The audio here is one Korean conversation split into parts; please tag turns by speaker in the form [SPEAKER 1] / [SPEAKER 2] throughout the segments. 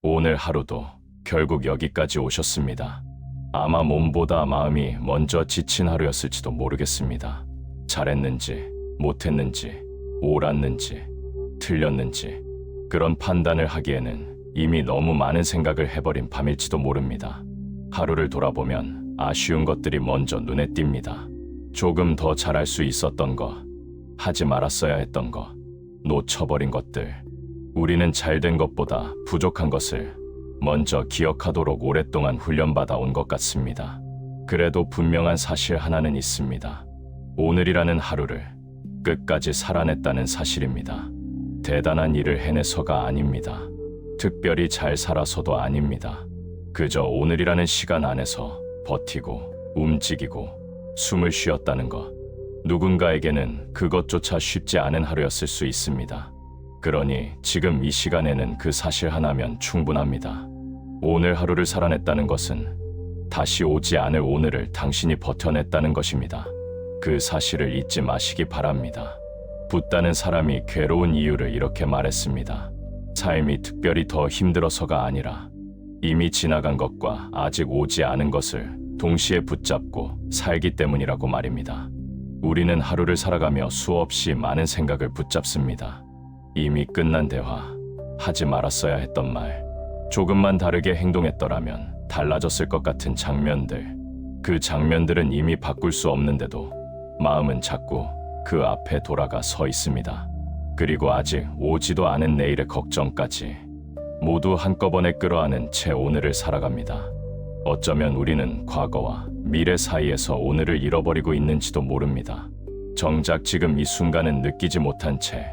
[SPEAKER 1] 오늘 하루도 결국 여기까지 오셨습니다. 아마 몸보다 마음이 먼저 지친 하루였을지도 모르겠습니다. 잘했는지, 못했는지, 옳았는지, 틀렸는지 그런 판단을 하기에는 이미 너무 많은 생각을 해버린 밤일지도 모릅니다. 하루를 돌아보면 아쉬운 것들이 먼저 눈에 띕니다. 조금 더 잘할 수 있었던 거, 하지 말았어야 했던 거, 놓쳐버린 것들. 우리는 잘된 것보다 부족한 것을 먼저 기억하도록 오랫동안 훈련받아 온 것 같습니다. 그래도 분명한 사실 하나는 있습니다. 오늘이라는 하루를 끝까지 살아냈다는 사실입니다. 대단한 일을 해내서가 아닙니다. 특별히 잘 살아서도 아닙니다. 그저 오늘이라는 시간 안에서 버티고 움직이고 숨을 쉬었다는 것. 누군가에게는 그것조차 쉽지 않은 하루였을 수 있습니다. 그러니 지금 이 시간에는 그 사실 하나면 충분합니다. 오늘 하루를 살아냈다는 것은 다시 오지 않을 오늘을 당신이 버텨냈다는 것입니다. 그 사실을 잊지 마시기 바랍니다. 붓다는 사람이 괴로운 이유를 이렇게 말했습니다. 삶이 특별히 더 힘들어서가 아니라 이미 지나간 것과 아직 오지 않은 것을 동시에 붙잡고 살기 때문이라고 말입니다. 우리는 하루를 살아가며 수없이 많은 생각을 붙잡습니다. 이미 끝난 대화, 하지 말았어야 했던 말, 조금만 다르게 행동했더라면 달라졌을 것 같은 장면들. 그 장면들은 이미 바꿀 수 없는데도 마음은 자꾸 그 앞에 돌아가 서 있습니다. 그리고 아직 오지도 않은 내일의 걱정까지 모두 한꺼번에 끌어안은 채 오늘을 살아갑니다. 어쩌면 우리는 과거와 미래 사이에서 오늘을 잃어버리고 있는지도 모릅니다. 정작 지금 이 순간은 느끼지 못한 채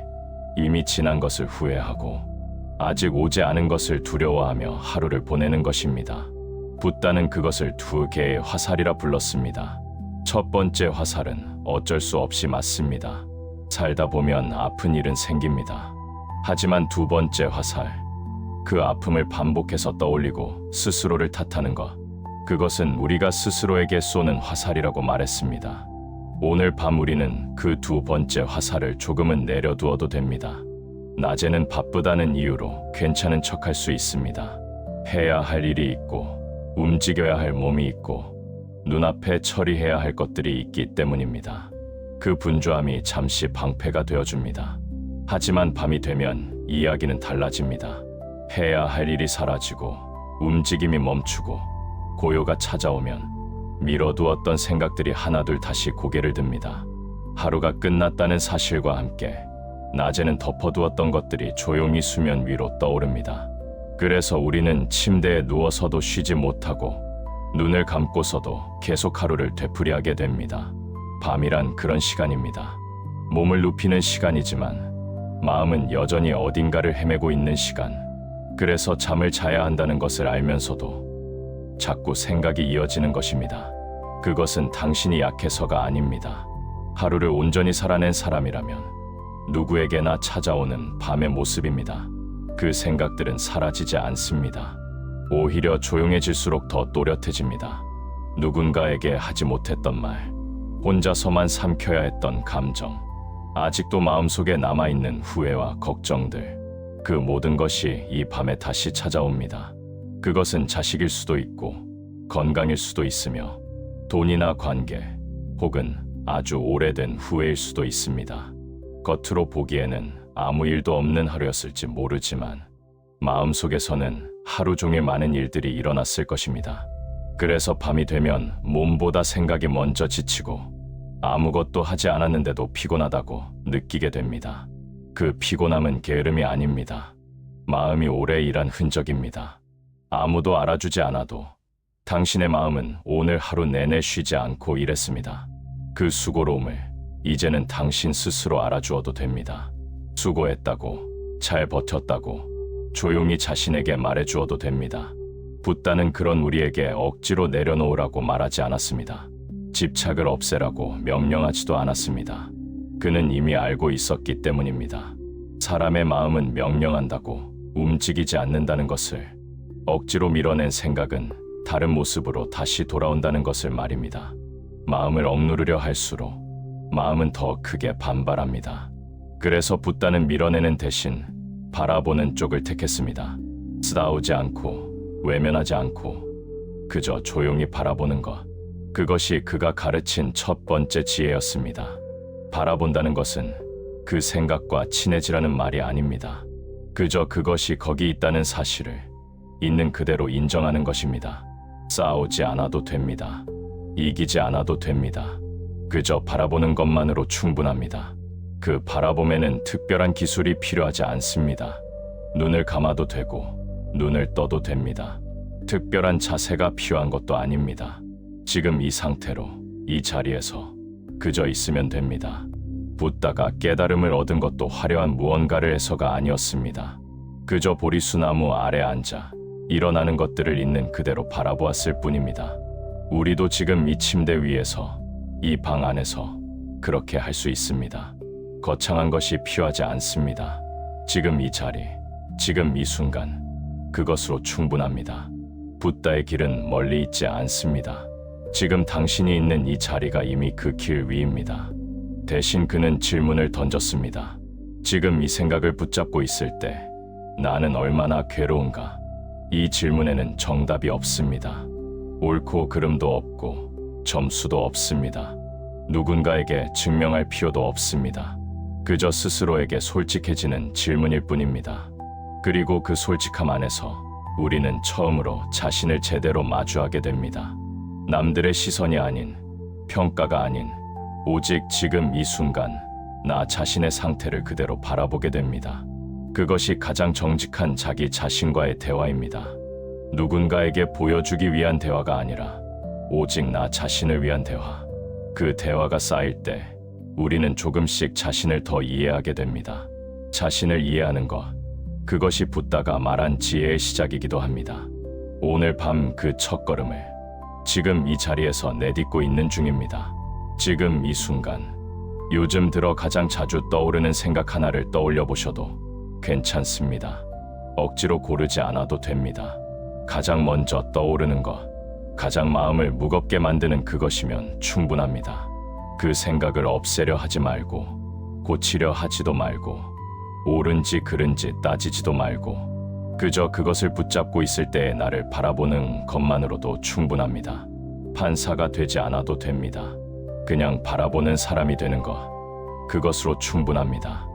[SPEAKER 1] 이미 지난 것을 후회하고 아직 오지 않은 것을 두려워하며 하루를 보내는 것입니다. 붓다는 그것을 두 개의 화살이라 불렀습니다. 첫 번째 화살은 어쩔 수 없이 맞습니다. 살다 보면 아픈 일은 생깁니다. 하지만 두 번째 화살, 그 아픔을 반복해서 떠올리고 스스로를 탓하는 것, 그것은 우리가 스스로에게 쏘는 화살이라고 말했습니다. 오늘 밤 우리는 그 두 번째 화살을 조금은 내려두어도 됩니다. 낮에는 바쁘다는 이유로 괜찮은 척할 수 있습니다. 해야 할 일이 있고 움직여야 할 몸이 있고 눈앞에 처리해야 할 것들이 있기 때문입니다. 그 분주함이 잠시 방패가 되어줍니다. 하지만 밤이 되면 이야기는 달라집니다. 해야 할 일이 사라지고 움직임이 멈추고 고요가 찾아오면 미뤄두었던 생각들이 하나둘 다시 고개를 듭니다. 하루가 끝났다는 사실과 함께 낮에는 덮어두었던 것들이 조용히 수면 위로 떠오릅니다. 그래서 우리는 침대에 누워서도 쉬지 못하고 눈을 감고서도 계속 하루를 되풀이하게 됩니다. 밤이란 그런 시간입니다. 몸을 눕히는 시간이지만 마음은 여전히 어딘가를 헤매고 있는 시간. 그래서 잠을 자야 한다는 것을 알면서도 자꾸 생각이 이어지는 것입니다. 그것은 당신이 약해서가 아닙니다. 하루를 온전히 살아낸 사람이라면 누구에게나 찾아오는 밤의 모습입니다. 그 생각들은 사라지지 않습니다. 오히려 조용해질수록 더 또렷해집니다. 누군가에게 하지 못했던 말, 혼자서만 삼켜야 했던 감정, 아직도 마음속에 남아있는 후회와 걱정들, 그 모든 것이 이 밤에 다시 찾아옵니다. 그것은 자식일 수도 있고 건강일 수도 있으며 돈이나 관계 혹은 아주 오래된 후회일 수도 있습니다. 겉으로 보기에는 아무 일도 없는 하루였을지 모르지만 마음속에서는 하루 종일 많은 일들이 일어났을 것입니다. 그래서 밤이 되면 몸보다 생각이 먼저 지치고 아무것도 하지 않았는데도 피곤하다고 느끼게 됩니다. 그 피곤함은 게으름이 아닙니다. 마음이 오래 일한 흔적입니다. 아무도 알아주지 않아도 당신의 마음은 오늘 하루 내내 쉬지 않고 일했습니다. 그 수고로움을 이제는 당신 스스로 알아주어도 됩니다. 수고했다고, 잘 버텼다고 조용히 자신에게 말해주어도 됩니다. 붓다는 그런 우리에게 억지로 내려놓으라고 말하지 않았습니다. 집착을 없애라고 명령하지도 않았습니다. 그는 이미 알고 있었기 때문입니다. 사람의 마음은 명령한다고 움직이지 않는다는 것을, 억지로 밀어낸 생각은 다른 모습으로 다시 돌아온다는 것을 말입니다. 마음을 억누르려 할수록 마음은 더 크게 반발합니다. 그래서 붓다는 밀어내는 대신 바라보는 쪽을 택했습니다. 싸우지 않고 외면하지 않고 그저 조용히 바라보는 것. 그것이 그가 가르친 첫 번째 지혜였습니다. 바라본다는 것은 그 생각과 친해지라는 말이 아닙니다. 그저 그것이 거기 있다는 사실을 있는 그대로 인정하는 것입니다. 싸우지 않아도 됩니다. 이기지 않아도 됩니다. 그저 바라보는 것만으로 충분합니다. 그 바라봄에는 특별한 기술이 필요하지 않습니다. 눈을 감아도 되고 눈을 떠도 됩니다. 특별한 자세가 필요한 것도 아닙니다. 지금 이 상태로 이 자리에서 그저 있으면 됩니다. 붙다가 깨달음을 얻은 것도 화려한 무언가를 해서가 아니었습니다. 그저 보리수나무 아래 앉아 일어나는 것들을 있는 그대로 바라보았을 뿐입니다. 우리도 지금 이 침대 위에서 이 방 안에서 그렇게 할 수 있습니다. 거창한 것이 필요하지 않습니다. 지금 이 자리, 지금 이 순간, 그것으로 충분합니다. 붓다의 길은 멀리 있지 않습니다. 지금 당신이 있는 이 자리가 이미 그 길 위입니다. 대신 그는 질문을 던졌습니다. 지금 이 생각을 붙잡고 있을 때 나는 얼마나 괴로운가? 이 질문에는 정답이 없습니다. 옳고 그름도 없고 점수도 없습니다. 누군가에게 증명할 필요도 없습니다. 그저 스스로에게 솔직해지는 질문일 뿐입니다. 그리고 그 솔직함 안에서 우리는 처음으로 자신을 제대로 마주하게 됩니다. 남들의 시선이 아닌, 평가가 아닌, 오직 지금 이 순간 나 자신의 상태를 그대로 바라보게 됩니다. 그것이 가장 정직한 자기 자신과의 대화입니다. 누군가에게 보여주기 위한 대화가 아니라 오직 나 자신을 위한 대화. 그 대화가 쌓일 때 우리는 조금씩 자신을 더 이해하게 됩니다. 자신을 이해하는 것, 그것이 붓다가 말한 지혜의 시작이기도 합니다. 오늘 밤 그 첫걸음을 지금 이 자리에서 내딛고 있는 중입니다. 지금 이 순간, 요즘 들어 가장 자주 떠오르는 생각 하나를 떠올려 보셔도 괜찮습니다. 억지로 고르지 않아도 됩니다. 가장 먼저 떠오르는 것, 가장 마음을 무겁게 만드는 그것이면 충분합니다. 그 생각을 없애려 하지 말고, 고치려 하지도 말고, 옳은지 그른지 따지지도 말고, 그저 그것을 붙잡고 있을 때의 나를 바라보는 것만으로도 충분합니다. 판사가 되지 않아도 됩니다. 그냥 바라보는 사람이 되는 것, 그것으로 충분합니다.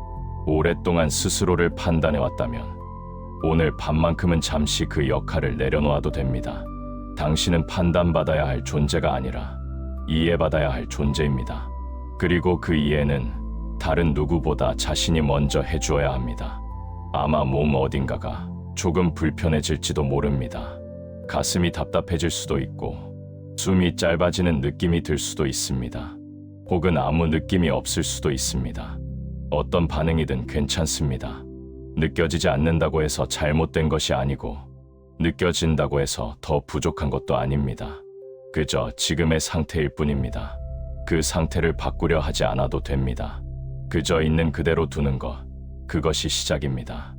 [SPEAKER 1] 오랫동안 스스로를 판단해 왔다면 오늘 밤만큼은 잠시 그 역할을 내려놓아도 됩니다. 당신은 판단받아야 할 존재가 아니라 이해받아야 할 존재입니다. 그리고 그 이해는 다른 누구보다 자신이 먼저 해주어야 합니다. 아마 몸 어딘가가 조금 불편해질지도 모릅니다. 가슴이 답답해질 수도 있고 숨이 짧아지는 느낌이 들 수도 있습니다. 혹은 아무 느낌이 없을 수도 있습니다. 어떤 반응이든 괜찮습니다. 느껴지지 않는다고 해서 잘못된 것이 아니고 느껴진다고 해서 더 부족한 것도 아닙니다. 그저 지금의 상태일 뿐입니다. 그 상태를 바꾸려 하지 않아도 됩니다. 그저 있는 그대로 두는 것, 그것이 시작입니다.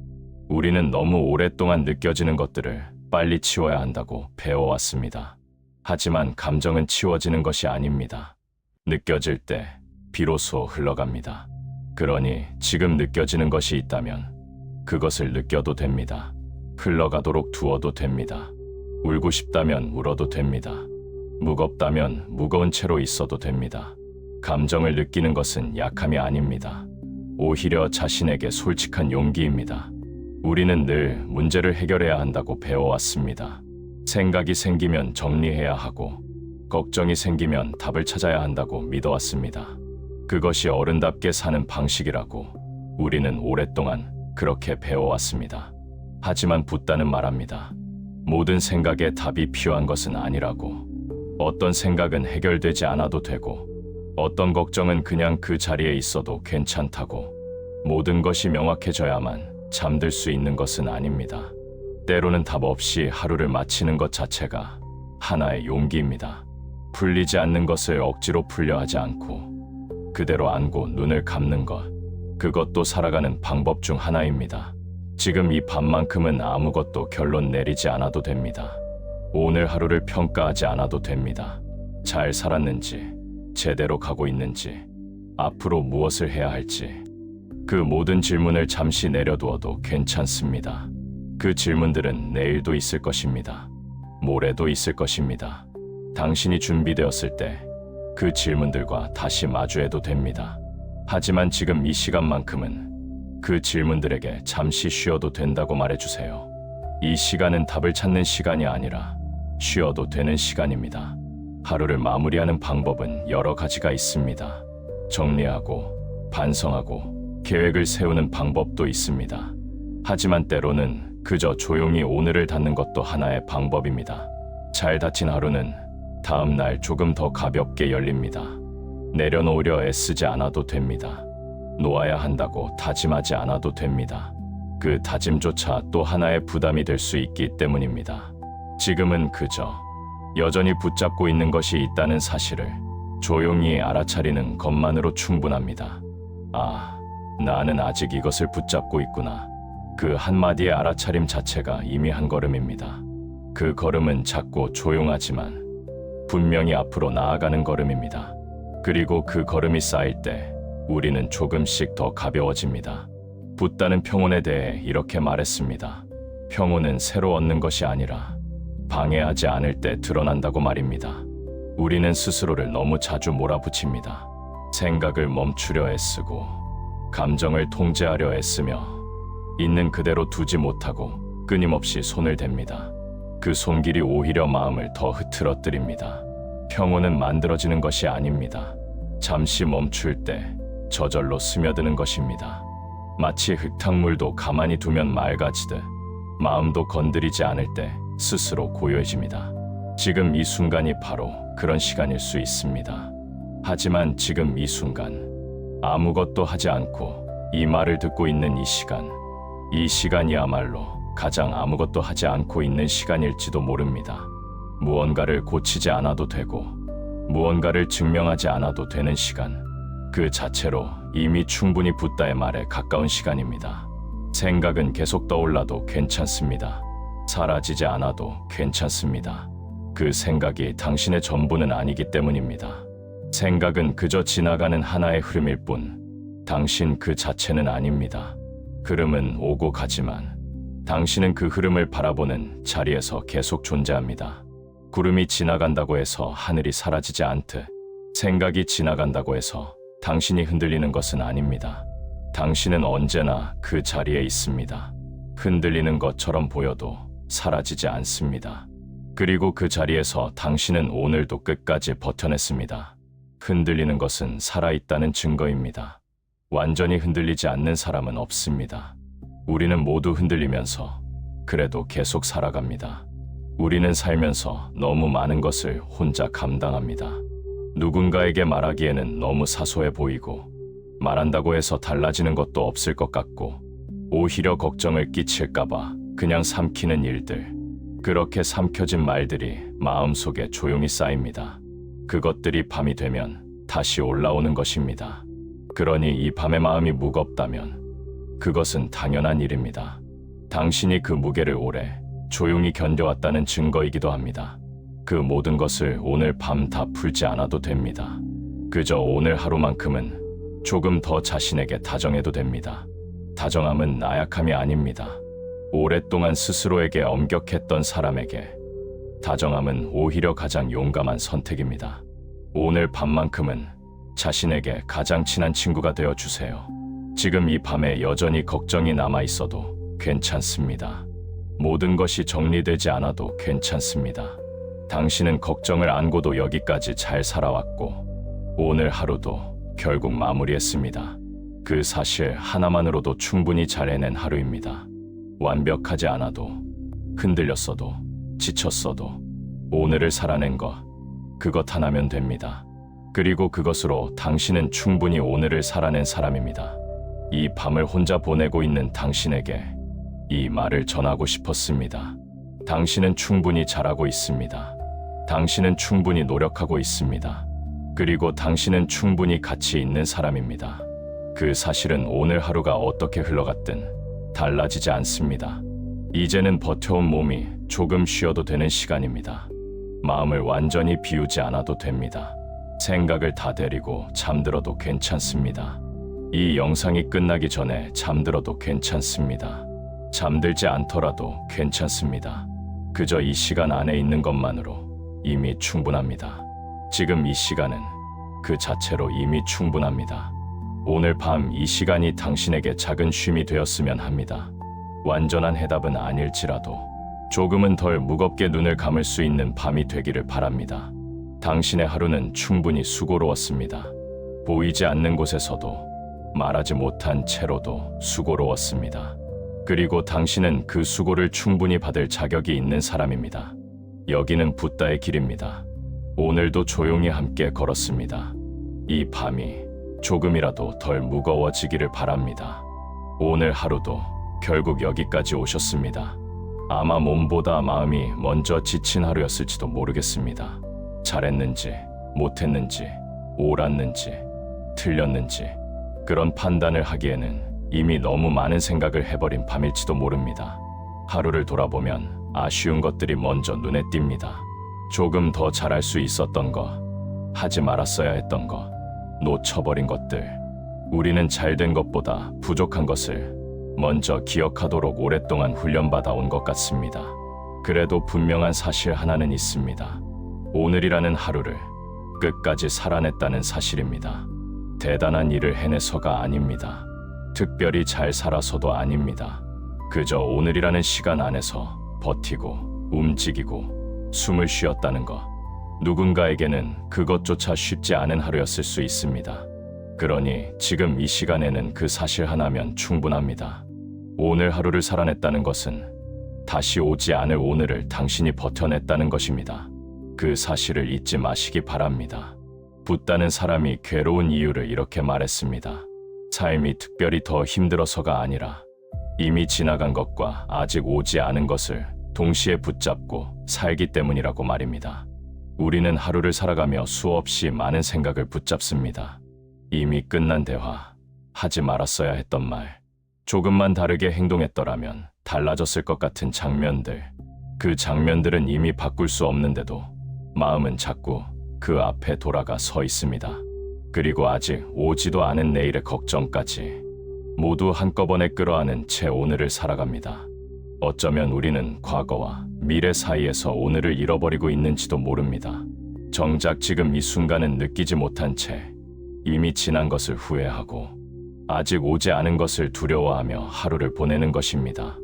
[SPEAKER 1] 우리는 너무 오랫동안 느껴지는 것들을 빨리 치워야 한다고 배워왔습니다. 하지만 감정은 치워지는 것이 아닙니다. 느껴질 때 비로소 흘러갑니다. 그러니 지금 느껴지는 것이 있다면 그것을 느껴도 됩니다. 흘러가도록 두어도 됩니다. 울고 싶다면 울어도 됩니다. 무겁다면 무거운 채로 있어도 됩니다. 감정을 느끼는 것은 약함이 아닙니다. 오히려 자신에게 솔직한 용기입니다. 우리는 늘 문제를 해결해야 한다고 배워왔습니다. 생각이 생기면 정리해야 하고 걱정이 생기면 답을 찾아야 한다고 믿어왔습니다. 그것이 어른답게 사는 방식이라고 우리는 오랫동안 그렇게 배워왔습니다. 하지만 붓다는 말합니다. 모든 생각에 답이 필요한 것은 아니라고. 어떤 생각은 해결되지 않아도 되고 어떤 걱정은 그냥 그 자리에 있어도 괜찮다고. 모든 것이 명확해져야만 잠들 수 있는 것은 아닙니다. 때로는 답 없이 하루를 마치는 것 자체가 하나의 용기입니다. 풀리지 않는 것을 억지로 풀려 하지 않고 그대로 안고 눈을 감는 것, 그것도 살아가는 방법 중 하나입니다. 지금 이 밤만큼은 아무것도 결론 내리지 않아도 됩니다. 오늘 하루를 평가하지 않아도 됩니다. 잘 살았는지, 제대로 가고 있는지, 앞으로 무엇을 해야 할지, 그 모든 질문을 잠시 내려두어도 괜찮습니다. 그 질문들은 내일도 있을 것입니다. 모레도 있을 것입니다. 당신이 준비되었을 때 그 질문들과 다시 마주해도 됩니다. 하지만 지금 이 시간만큼은 그 질문들에게 잠시 쉬어도 된다고 말해주세요. 이 시간은 답을 찾는 시간이 아니라 쉬어도 되는 시간입니다. 하루를 마무리하는 방법은 여러 가지가 있습니다. 정리하고 반성하고 계획을 세우는 방법도 있습니다. 하지만 때로는 그저 조용히 오늘을 닫는 것도 하나의 방법입니다. 잘 닫힌 하루는 다음 날 조금 더 가볍게 열립니다. 내려놓으려 애쓰지 않아도 됩니다. 놓아야 한다고 다짐하지 않아도 됩니다. 그 다짐조차 또 하나의 부담이 될 수 있기 때문입니다. 지금은 그저 여전히 붙잡고 있는 것이 있다는 사실을 조용히 알아차리는 것만으로 충분합니다. 아, 나는 아직 이것을 붙잡고 있구나. 그 한마디의 알아차림 자체가 이미 한 걸음입니다. 그 걸음은 작고 조용하지만 분명히 앞으로 나아가는 걸음입니다. 그리고 그 걸음이 쌓일 때 우리는 조금씩 더 가벼워집니다. 붓다는 평온에 대해 이렇게 말했습니다. 평온은 새로 얻는 것이 아니라 방해하지 않을 때 드러난다고 말입니다. 우리는 스스로를 너무 자주 몰아붙입니다. 생각을 멈추려 애쓰고 감정을 통제하려 애쓰며 있는 그대로 두지 못하고 끊임없이 손을 댑니다. 그 손길이 오히려 마음을 더 흐트러뜨립니다. 평온은 만들어지는 것이 아닙니다. 잠시 멈출 때 저절로 스며드는 것입니다. 마치 흙탕물도 가만히 두면 맑아지듯 마음도 건드리지 않을 때 스스로 고요해집니다. 지금 이 순간이 바로 그런 시간일 수 있습니다. 하지만 지금 이 순간 아무것도 하지 않고 이 말을 듣고 있는 이 시간이야말로 가장 아무것도 하지 않고 있는 시간일지도 모릅니다. 무언가를 고치지 않아도 되고 무언가를 증명하지 않아도 되는 시간, 그 자체로 이미 충분히 붓다의 말에 가까운 시간입니다. 생각은 계속 떠올라도 괜찮습니다. 사라지지 않아도 괜찮습니다. 그 생각이 당신의 전부는 아니기 때문입니다. 생각은 그저 지나가는 하나의 흐름일 뿐 당신 그 자체는 아닙니다. 흐름은 오고 가지만 당신은 그 흐름을 바라보는 자리에서 계속 존재합니다. 구름이 지나간다고 해서 하늘이 사라지지 않듯 생각이 지나간다고 해서 당신이 흔들리는 것은 아닙니다. 당신은 언제나 그 자리에 있습니다. 흔들리는 것처럼 보여도 사라지지 않습니다. 그리고 그 자리에서 당신은 오늘도 끝까지 버텨냈습니다. 흔들리는 것은 살아있다는 증거입니다. 완전히 흔들리지 않는 사람은 없습니다. 우리는 모두 흔들리면서 그래도 계속 살아갑니다. 우리는 살면서 너무 많은 것을 혼자 감당합니다. 누군가에게 말하기에는 너무 사소해 보이고 말한다고 해서 달라지는 것도 없을 것 같고 오히려 걱정을 끼칠까봐 그냥 삼키는 일들, 그렇게 삼켜진 말들이 마음속에 조용히 쌓입니다. 그것들이 밤이 되면 다시 올라오는 것입니다. 그러니 이 밤의 마음이 무겁다면 그것은 당연한 일입니다. 당신이 그 무게를 오래 조용히 견뎌왔다는 증거이기도 합니다. 그 모든 것을 오늘 밤 다 풀지 않아도 됩니다. 그저 오늘 하루만큼은 조금 더 자신에게 다정해도 됩니다. 다정함은 나약함이 아닙니다. 오랫동안 스스로에게 엄격했던 사람에게 다정함은 오히려 가장 용감한 선택입니다. 오늘 밤만큼은 자신에게 가장 친한 친구가 되어 주세요. 지금 이 밤에 여전히 걱정이 남아 있어도 괜찮습니다. 모든 것이 정리되지 않아도 괜찮습니다. 당신은 걱정을 안고도 여기까지 잘 살아왔고 오늘 하루도 결국 마무리했습니다. 그 사실 하나만으로도 충분히 잘 해낸 하루입니다. 완벽하지 않아도, 흔들렸어도, 지쳤어도 오늘을 살아낸 것, 그것 하나면 됩니다. 그리고 그것으로 당신은 충분히 오늘을 살아낸 사람입니다. 이 밤을 혼자 보내고 있는 당신에게 이 말을 전하고 싶었습니다. 당신은 충분히 잘하고 있습니다. 당신은 충분히 노력하고 있습니다. 그리고 당신은 충분히 가치 있는 사람입니다. 그 사실은 오늘 하루가 어떻게 흘러갔든 달라지지 않습니다. 이제는 버텨온 몸이 조금 쉬어도 되는 시간입니다. 마음을 완전히 비우지 않아도 됩니다. 생각을 다 데리고 잠들어도 괜찮습니다. 이 영상이 끝나기 전에 잠들어도 괜찮습니다. 잠들지 않더라도 괜찮습니다. 그저 이 시간 안에 있는 것만으로 이미 충분합니다. 지금 이 시간은 그 자체로 이미 충분합니다. 오늘 밤 이 시간이 당신에게 작은 쉼이 되었으면 합니다. 완전한 해답은 아닐지라도 조금은 덜 무겁게 눈을 감을 수 있는 밤이 되기를 바랍니다. 당신의 하루는 충분히 수고로웠습니다. 보이지 않는 곳에서도 말하지 못한 채로도 수고로웠습니다. 그리고 당신은 그 수고를 충분히 받을 자격이 있는 사람입니다. 여기는 붓다의 길입니다. 오늘도 조용히 함께 걸었습니다. 이 밤이 조금이라도 덜 무거워지기를 바랍니다. 오늘 하루도 결국 여기까지 오셨습니다. 아마 몸보다 마음이 먼저 지친 하루였을지도 모르겠습니다. 잘했는지, 못했는지, 옳았는지, 틀렸는지 그런 판단을 하기에는 이미 너무 많은 생각을 해버린 밤일지도 모릅니다. 하루를 돌아보면 아쉬운 것들이 먼저 눈에 띕니다. 조금 더 잘할 수 있었던 거, 하지 말았어야 했던 거, 놓쳐버린 것들. 우리는 잘된 것보다 부족한 것을 먼저 기억하도록 오랫동안 훈련받아 온 것 같습니다. 그래도 분명한 사실 하나는 있습니다. 오늘이라는 하루를 끝까지 살아냈다는 사실입니다. 대단한 일을 해내서가 아닙니다. 특별히 잘 살아서도 아닙니다. 그저 오늘이라는 시간 안에서 버티고 움직이고 숨을 쉬었다는 것. 누군가에게는 그것조차 쉽지 않은 하루였을 수 있습니다. 그러니 지금 이 시간에는 그 사실 하나면 충분합니다. 오늘 하루를 살아냈다는 것은 다시 오지 않을 오늘을 당신이 버텨냈다는 것입니다. 그 사실을 잊지 마시기 바랍니다. 붓다는 사람이 괴로운 이유를 이렇게 말했습니다. 삶이 특별히 더 힘들어서가 아니라 이미 지나간 것과 아직 오지 않은 것을 동시에 붙잡고 살기 때문이라고 말입니다. 우리는 하루를 살아가며 수없이 많은 생각을 붙잡습니다. 이미 끝난 대화, 하지 말았어야 했던 말, 조금만 다르게 행동했더라면 달라졌을 것 같은 장면들. 그 장면들은 이미 바꿀 수 없는데도 마음은 자꾸 그 앞에 돌아가 서 있습니다. 그리고 아직 오지도 않은 내일의 걱정까지 모두 한꺼번에 끌어안은 채 오늘을 살아갑니다. 어쩌면 우리는 과거와 미래 사이에서 오늘을 잃어버리고 있는지도 모릅니다. 정작 지금 이 순간은 느끼지 못한 채 이미 지난 것을 후회하고 아직 오지 않은 것을 두려워하며 하루를 보내는 것입니다.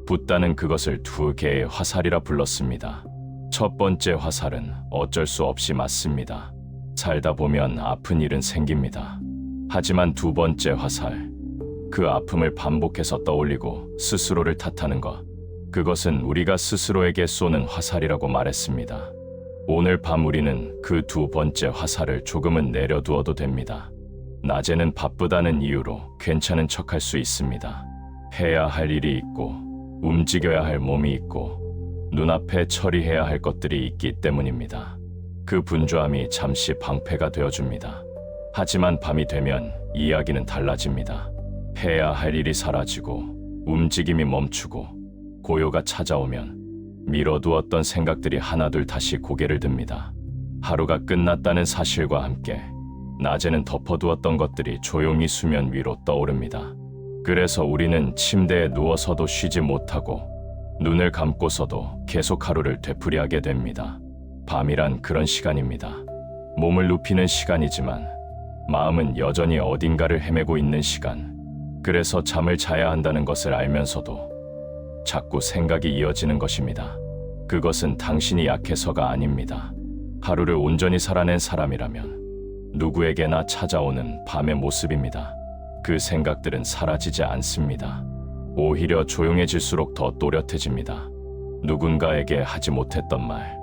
[SPEAKER 1] 붓다는 그것을 두 개의 화살이라 불렀습니다. 첫 번째 화살은 어쩔 수 없이 맞습니다. 살다 보면 아픈 일은 생깁니다. 하지만 두 번째 화살, 그 아픔을 반복해서 떠올리고 스스로를 탓하는 것, 그것은 우리가 스스로에게 쏘는 화살이라고 말했습니다. 오늘 밤 우리는 그 두 번째 화살을 조금은 내려두어도 됩니다. 낮에는 바쁘다는 이유로 괜찮은 척할 수 있습니다. 해야 할 일이 있고 움직여야 할 몸이 있고 눈앞에 처리해야 할 것들이 있기 때문입니다. 그 분주함이 잠시 방패가 되어줍니다. 하지만 밤이 되면 이야기는 달라집니다. 해야 할 일이 사라지고 움직임이 멈추고 고요가 찾아오면 미뤄두었던 생각들이 하나둘 다시 고개를 듭니다. 하루가 끝났다는 사실과 함께 낮에는 덮어두었던 것들이 조용히 수면 위로 떠오릅니다. 그래서 우리는 침대에 누워서도 쉬지 못하고 눈을 감고서도 계속 하루를 되풀이하게 됩니다. 밤이란 그런 시간입니다. 몸을 눕히는 시간이지만 마음은 여전히 어딘가를 헤매고 있는 시간. 그래서 잠을 자야 한다는 것을 알면서도 자꾸 생각이 이어지는 것입니다. 그것은 당신이 약해서가 아닙니다. 하루를 온전히 살아낸 사람이라면 누구에게나 찾아오는 밤의 모습입니다. 그 생각들은 사라지지 않습니다. 오히려 조용해질수록 더 또렷해집니다. 누군가에게 하지 못했던 말,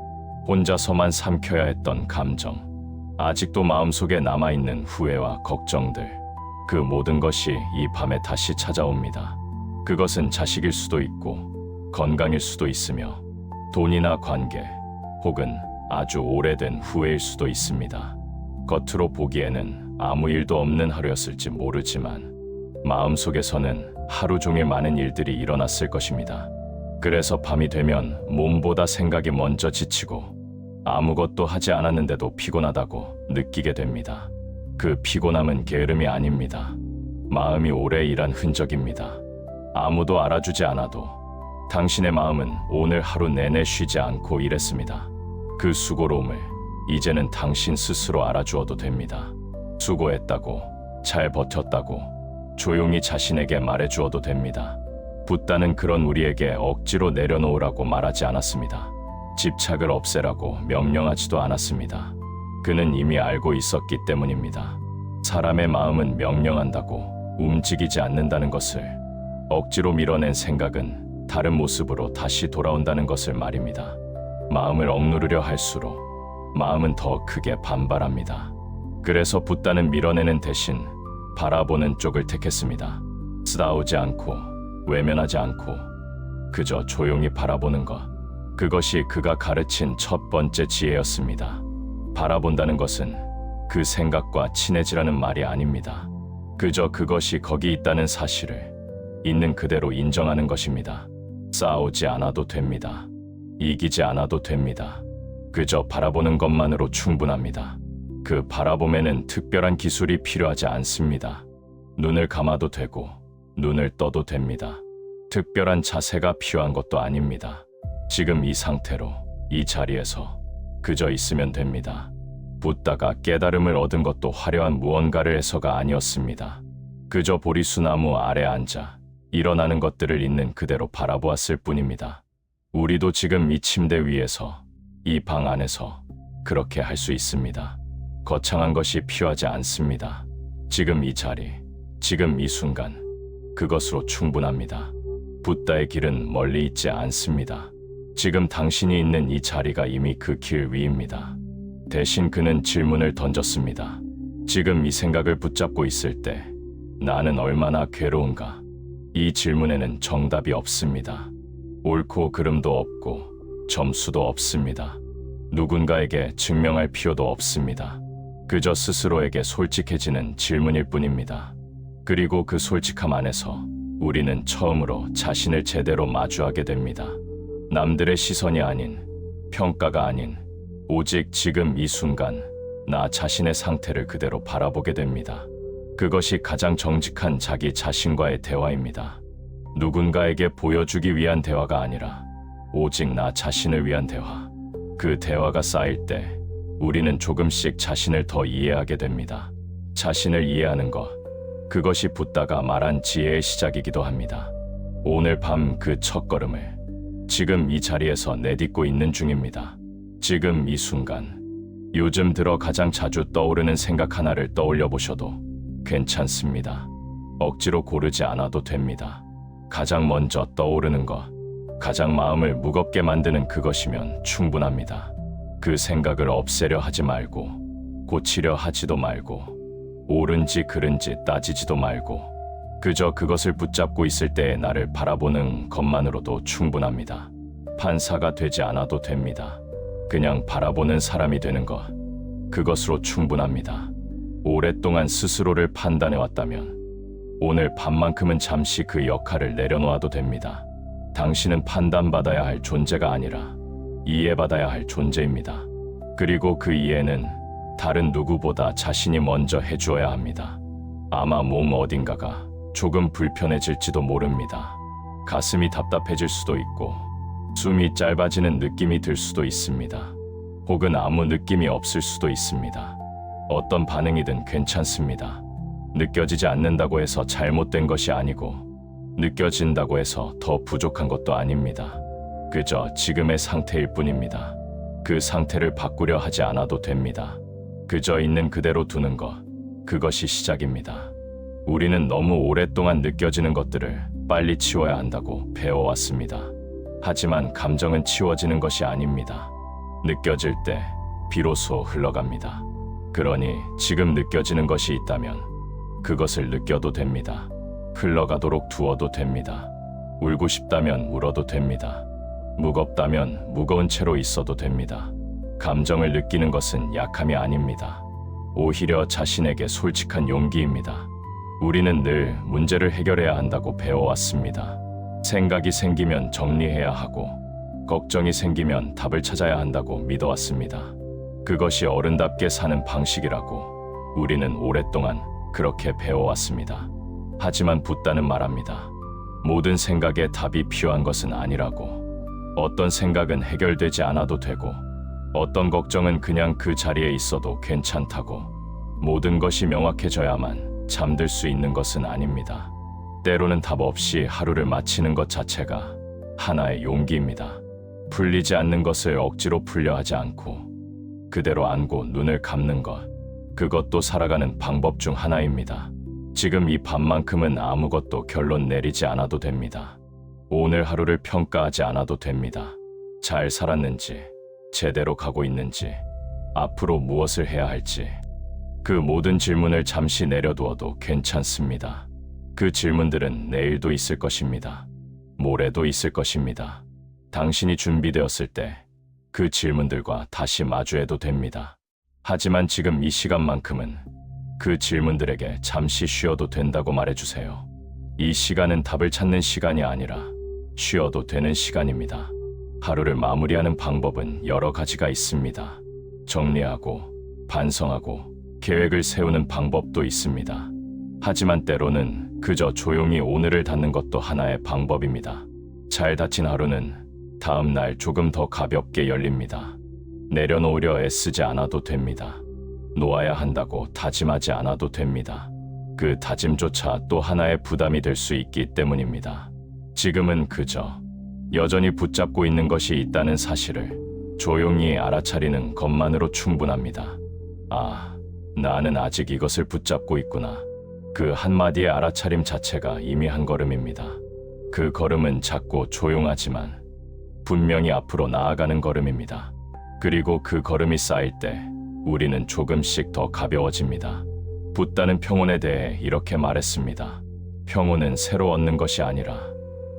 [SPEAKER 1] 혼자서만 삼켜야 했던 감정, 아직도 마음속에 남아있는 후회와 걱정들, 그 모든 것이 이 밤에 다시 찾아옵니다. 그것은 자식일 수도 있고 건강일 수도 있으며 돈이나 관계 혹은 아주 오래된 후회일 수도 있습니다. 겉으로 보기에는 아무 일도 없는 하루였을지 모르지만 마음속에서는 하루 종일 많은 일들이 일어났을 것입니다. 그래서 밤이 되면 몸보다 생각이 먼저 지치고 아무것도 하지 않았는데도 피곤하다고 느끼게 됩니다. 그 피곤함은 게으름이 아닙니다. 마음이 오래 일한 흔적입니다. 아무도 알아주지 않아도 당신의 마음은 오늘 하루 내내 쉬지 않고 일했습니다. 그 수고로움을 이제는 당신 스스로 알아주어도 됩니다. 수고했다고, 잘 버텼다고 조용히 자신에게 말해주어도 됩니다. 붓다는 그런 우리에게 억지로 내려놓으라고 말하지 않았습니다. 집착을 없애라고 명령하지도 않았습니다. 그는 이미 알고 있었기 때문입니다. 사람의 마음은 명령한다고 움직이지 않는다는 것을, 억지로 밀어낸 생각은 다른 모습으로 다시 돌아온다는 것을 말입니다. 마음을 억누르려 할수록 마음은 더 크게 반발합니다. 그래서 붓다는 밀어내는 대신 바라보는 쪽을 택했습니다. 싸우지 않고 외면하지 않고 그저 조용히 바라보는 것. 그것이 그가 가르친 첫 번째 지혜였습니다. 바라본다는 것은 그 생각과 친해지라는 말이 아닙니다. 그저 그것이 거기 있다는 사실을 있는 그대로 인정하는 것입니다. 싸우지 않아도 됩니다. 이기지 않아도 됩니다. 그저 바라보는 것만으로 충분합니다. 그 바라봄에는 특별한 기술이 필요하지 않습니다. 눈을 감아도 되고 눈을 떠도 됩니다. 특별한 자세가 필요한 것도 아닙니다. 지금 이 상태로 이 자리에서 그저 있으면 됩니다. 붓다가 깨달음을 얻은 것도 화려한 무언가를 해서가 아니었습니다. 그저 보리수나무 아래 앉아 일어나는 것들을 있는 그대로 바라보았을 뿐입니다. 우리도 지금 이 침대 위에서, 이 방 안에서 그렇게 할 수 있습니다. 거창한 것이 필요하지 않습니다. 지금 이 자리, 지금 이 순간, 그것으로 충분합니다. 붓다의 길은 멀리 있지 않습니다. 지금 당신이 있는 이 자리가 이미 그 길 위입니다. 대신 그는 질문을 던졌습니다. 지금 이 생각을 붙잡고 있을 때 나는 얼마나 괴로운가? 이 질문에는 정답이 없습니다. 옳고 그름도 없고 점수도 없습니다. 누군가에게 증명할 필요도 없습니다. 그저 스스로에게 솔직해지는 질문일 뿐입니다. 그리고 그 솔직함 안에서 우리는 처음으로 자신을 제대로 마주하게 됩니다. 남들의 시선이 아닌, 평가가 아닌, 오직 지금 이 순간 나 자신의 상태를 그대로 바라보게 됩니다. 그것이 가장 정직한 자기 자신과의 대화입니다. 누군가에게 보여주기 위한 대화가 아니라 오직 나 자신을 위한 대화. 그 대화가 쌓일 때 우리는 조금씩 자신을 더 이해하게 됩니다. 자신을 이해하는 것, 그것이 붓다가 말한 지혜의 시작이기도 합니다. 오늘 밤 그 첫걸음을 지금 이 자리에서 내딛고 있는 중입니다. 지금 이 순간, 요즘 들어 가장 자주 떠오르는 생각 하나를 떠올려 보셔도 괜찮습니다. 억지로 고르지 않아도 됩니다. 가장 먼저 떠오르는 것, 가장 마음을 무겁게 만드는 그것이면 충분합니다. 그 생각을 없애려 하지 말고, 고치려 하지도 말고, 옳은지 그른지 따지지도 말고, 그저 그것을 붙잡고 있을 때의 나를 바라보는 것만으로도 충분합니다. 판사가 되지 않아도 됩니다. 그냥 바라보는 사람이 되는 것, 그것으로 충분합니다. 오랫동안 스스로를 판단해왔다면 오늘 밤만큼은 잠시 그 역할을 내려놓아도 됩니다. 당신은 판단받아야 할 존재가 아니라 이해받아야 할 존재입니다. 그리고 그 이해는 다른 누구보다 자신이 먼저 해주어야 합니다. 아마 몸 어딘가가 조금 불편해질지도 모릅니다. 가슴이 답답해질 수도 있고 숨이 짧아지는 느낌이 들 수도 있습니다. 혹은 아무 느낌이 없을 수도 있습니다. 어떤 반응이든 괜찮습니다. 느껴지지 않는다고 해서 잘못된 것이 아니고 느껴진다고 해서 더 부족한 것도 아닙니다. 그저 지금의 상태일 뿐입니다. 그 상태를 바꾸려 하지 않아도 됩니다. 그저 있는 그대로 두는 것, 그것이 시작입니다. 우리는 너무 오랫동안 느껴지는 것들을 빨리 치워야 한다고 배워왔습니다. 하지만 감정은 치워지는 것이 아닙니다. 느껴질 때 비로소 흘러갑니다. 그러니 지금 느껴지는 것이 있다면 그것을 느껴도 됩니다. 흘러가도록 두어도 됩니다. 울고 싶다면 울어도 됩니다. 무겁다면 무거운 채로 있어도 됩니다. 감정을 느끼는 것은 약함이 아닙니다. 오히려 자신에게 솔직한 용기입니다. 우리는 늘 문제를 해결해야 한다고 배워왔습니다. 생각이 생기면 정리해야 하고 걱정이 생기면 답을 찾아야 한다고 믿어왔습니다. 그것이 어른답게 사는 방식이라고 우리는 오랫동안 그렇게 배워왔습니다. 하지만 붓다는 말합니다. 모든 생각에 답이 필요한 것은 아니라고. 어떤 생각은 해결되지 않아도 되고, 어떤 걱정은 그냥 그 자리에 있어도 괜찮다고. 모든 것이 명확해져야만 잠들 수 있는 것은 아닙니다. 때로는 답 없이 하루를 마치는 것 자체가 하나의 용기입니다. 풀리지 않는 것을 억지로 풀려 하지 않고 그대로 안고 눈을 감는 것, 그것도 살아가는 방법 중 하나입니다. 지금 이 밤만큼은 아무것도 결론 내리지 않아도 됩니다. 오늘 하루를 평가하지 않아도 됩니다. 잘 살았는지, 제대로 가고 있는지, 앞으로 무엇을 해야 할지, 그 모든 질문을 잠시 내려두어도 괜찮습니다. 그 질문들은 내일도 있을 것입니다. 모레도 있을 것입니다. 당신이 준비되었을 때 그 질문들과 다시 마주해도 됩니다. 하지만 지금 이 시간만큼은 그 질문들에게 잠시 쉬어도 된다고 말해주세요. 이 시간은 답을 찾는 시간이 아니라 쉬어도 되는 시간입니다. 하루를 마무리하는 방법은 여러 가지가 있습니다. 정리하고, 반성하고, 계획을 세우는 방법도 있습니다. 하지만 때로는 그저 조용히 오늘을 닫는 것도 하나의 방법입니다. 잘 닫힌 하루는 다음 날 조금 더 가볍게 열립니다. 내려놓으려 애쓰지 않아도 됩니다. 놓아야 한다고 다짐하지 않아도 됩니다. 그 다짐조차 또 하나의 부담이 될 수 있기 때문입니다. 지금은 그저 여전히 붙잡고 있는 것이 있다는 사실을 조용히 알아차리는 것만으로 충분합니다. 아, 나는 아직 이것을 붙잡고 있구나. 그 한마디의 알아차림 자체가 이미 한 걸음입니다. 그 걸음은 작고 조용하지만 분명히 앞으로 나아가는 걸음입니다. 그리고 그 걸음이 쌓일 때 우리는 조금씩 더 가벼워집니다. 붓다는 평온에 대해 이렇게 말했습니다. 평온은 새로 얻는 것이 아니라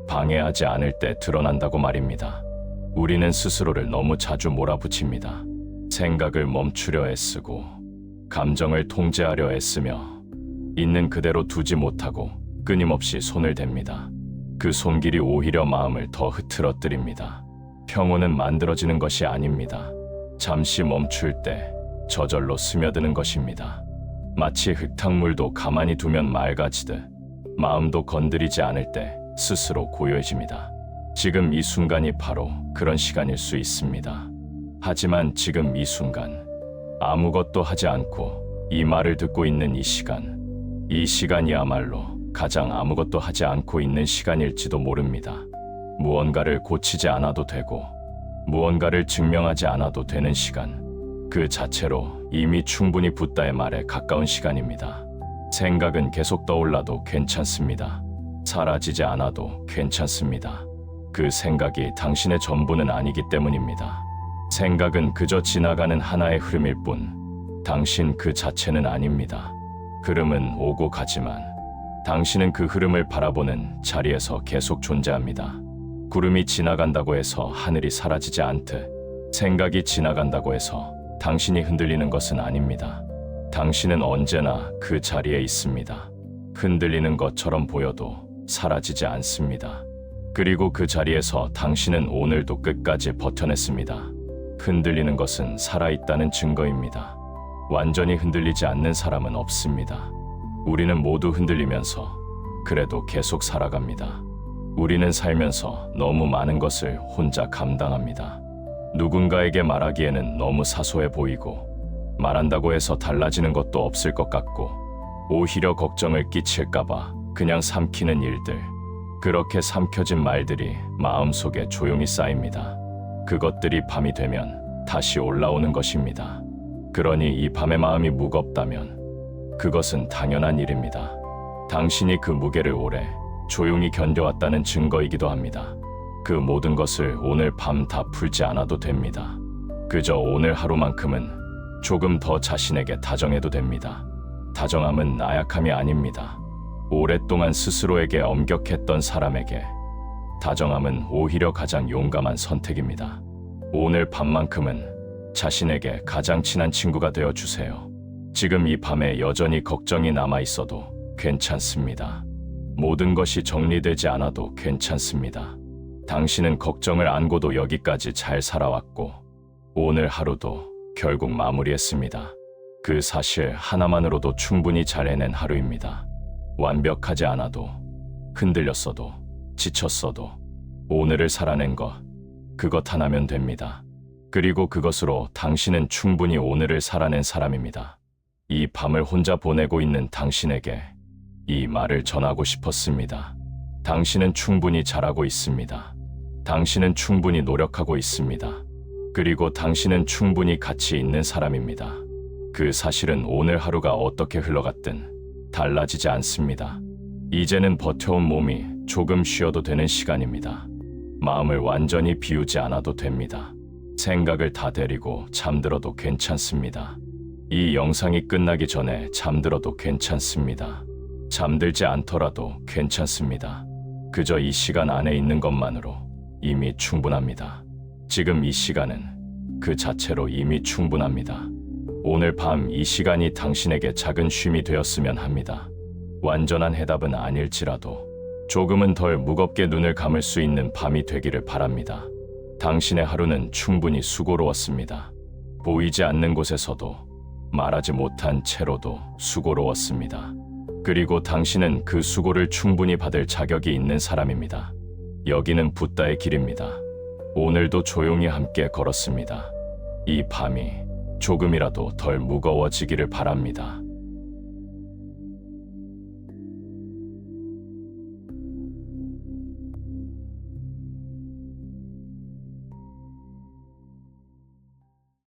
[SPEAKER 1] 방해하지 않을 때 드러난다고 말입니다. 우리는 스스로를 너무 자주 몰아붙입니다. 생각을 멈추려 애쓰고, 감정을 통제하려 애쓰며, 있는 그대로 두지 못하고 끊임없이 손을 댑니다. 그 손길이 오히려 마음을 더 흐트러뜨립니다. 평온은 만들어지는 것이 아닙니다. 잠시 멈출 때 저절로 스며드는 것입니다. 마치 흙탕물도 가만히 두면 맑아지듯 마음도 건드리지 않을 때 스스로 고요해집니다. 지금 이 순간이 바로 그런 시간일 수 있습니다. 하지만 지금 이 순간 아무것도 하지 않고 이 말을 듣고 있는 이 시간이야말로 가장 아무것도 하지 않고 있는 시간일지도 모릅니다. 무언가를 고치지 않아도 되고 무언가를 증명하지 않아도 되는 시간, 그 자체로 이미 충분히 붓다의 말에 가까운 시간입니다. 생각은 계속 떠올라도 괜찮습니다. 사라지지 않아도 괜찮습니다. 그 생각이 당신의 전부는 아니기 때문입니다. 생각은 그저 지나가는 하나의 흐름일 뿐 당신 그 자체는 아닙니다. 흐름은 오고 가지만 당신은 그 흐름을 바라보는 자리에서 계속 존재합니다. 구름이 지나간다고 해서 하늘이 사라지지 않듯 생각이 지나간다고 해서 당신이 흔들리는 것은 아닙니다. 당신은 언제나 그 자리에 있습니다. 흔들리는 것처럼 보여도 사라지지 않습니다. 그리고 그 자리에서 당신은 오늘도 끝까지 버텨냈습니다. 흔들리는 것은 살아있다는 증거입니다. 완전히 흔들리지 않는 사람은 없습니다. 우리는 모두 흔들리면서 그래도 계속 살아갑니다. 우리는 살면서 너무 많은 것을 혼자 감당합니다. 누군가에게 말하기에는 너무 사소해 보이고 말한다고 해서 달라지는 것도 없을 것 같고 오히려 걱정을 끼칠까봐 그냥 삼키는 일들, 그렇게 삼켜진 말들이 마음속에 조용히 쌓입니다. 그것들이 밤이 되면 다시 올라오는 것입니다. 그러니 이 밤의 마음이 무겁다면 그것은 당연한 일입니다. 당신이 그 무게를 오래 조용히 견뎌왔다는 증거이기도 합니다. 그 모든 것을 오늘 밤 다 풀지 않아도 됩니다. 그저 오늘 하루만큼은 조금 더 자신에게 다정해도 됩니다. 다정함은 나약함이 아닙니다. 오랫동안 스스로에게 엄격했던 사람에게 다정함은 오히려 가장 용감한 선택입니다. 오늘 밤만큼은 자신에게 가장 친한 친구가 되어주세요. 지금 이 밤에 여전히 걱정이 남아있어도 괜찮습니다. 모든 것이 정리되지 않아도 괜찮습니다. 당신은 걱정을 안고도 여기까지 잘 살아왔고 오늘 하루도 결국 마무리했습니다. 그 사실 하나만으로도 충분히 잘 해낸 하루입니다. 완벽하지 않아도, 흔들렸어도, 지쳤어도 오늘을 살아낸 것, 그것 하나면 됩니다. 그리고 그것으로 당신은 충분히 오늘을 살아낸 사람입니다. 이 밤을 혼자 보내고 있는 당신에게 이 말을 전하고 싶었습니다. 당신은 충분히 잘하고 있습니다. 당신은 충분히 노력하고 있습니다. 그리고 당신은 충분히 가치 있는 사람입니다. 그 사실은 오늘 하루가 어떻게 흘러갔든 달라지지 않습니다. 이제는 버텨온 몸이 조금 쉬어도 되는 시간입니다. 마음을 완전히 비우지 않아도 됩니다. 생각을 다 데리고 잠들어도 괜찮습니다. 이 영상이 끝나기 전에 잠들어도 괜찮습니다. 잠들지 않더라도 괜찮습니다. 그저 이 시간 안에 있는 것만으로 이미 충분합니다. 지금 이 시간은 그 자체로 이미 충분합니다. 오늘 밤 이 시간이 당신에게 작은 쉼이 되었으면 합니다. 완전한 해답은 아닐지라도 조금은 덜 무겁게 눈을 감을 수 있는 밤이 되기를 바랍니다. 당신의 하루는 충분히 수고로웠습니다. 보이지 않는 곳에서도 말하지 못한 채로도 수고로웠습니다. 그리고 당신은 그 수고를 충분히 받을 자격이 있는 사람입니다. 여기는 붓다의 길입니다. 오늘도 조용히 함께 걸었습니다. 이 밤이 조금이라도 덜 무거워지기를 바랍니다.